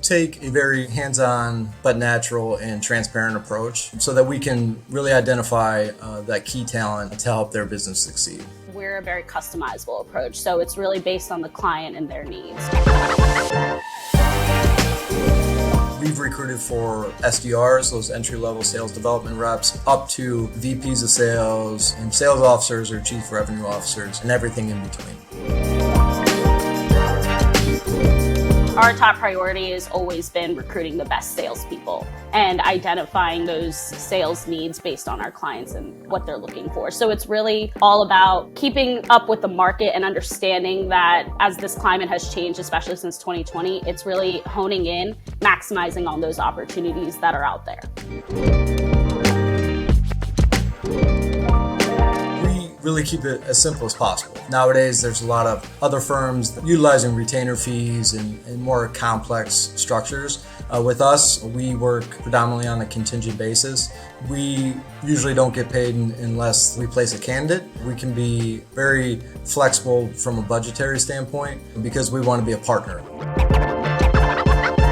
take a very hands-on but natural and transparent approach so that we can really identify that key talent to help their business succeed. We're a very customizable approach, so it's really based on the client and their needs. We've recruited for SDRs, those entry-level sales development reps, up to VPs of sales and sales officers or chief revenue officers and everything in between. Our top priority has always been recruiting the best salespeople and identifying those sales needs based on our clients and what they're looking for. So it's really all about keeping up with the market and understanding that as this climate has changed, especially since 2020, it's really honing in, maximizing on those opportunities that are out there. Really keep it as simple as possible. Nowadays, there's a lot of other firms utilizing retainer fees and more complex structures. With us, we work predominantly on a contingent basis. We usually don't get paid unless we place a candidate. We can be very flexible from a budgetary standpoint because we want to be a partner.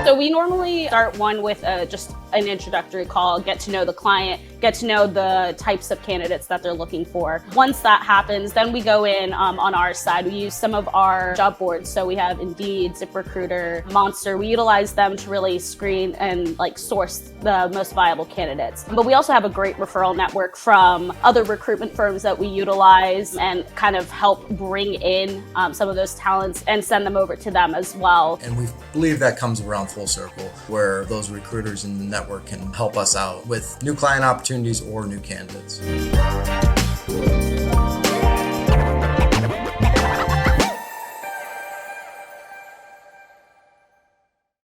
So we normally start one with just an introductory call, get to know the client, get to know the types of candidates that they're looking for. Once that happens, then we go in on our side. We use some of our job boards. So we have Indeed, ZipRecruiter, Monster. We utilize them to really screen and source the most viable candidates. But we also have a great referral network from other recruitment firms that we utilize and kind of help bring in some of those talents and send them over to them as well. And we believe that comes around full circle where those recruiters in the network can help us out with new client opportunities or new candidates.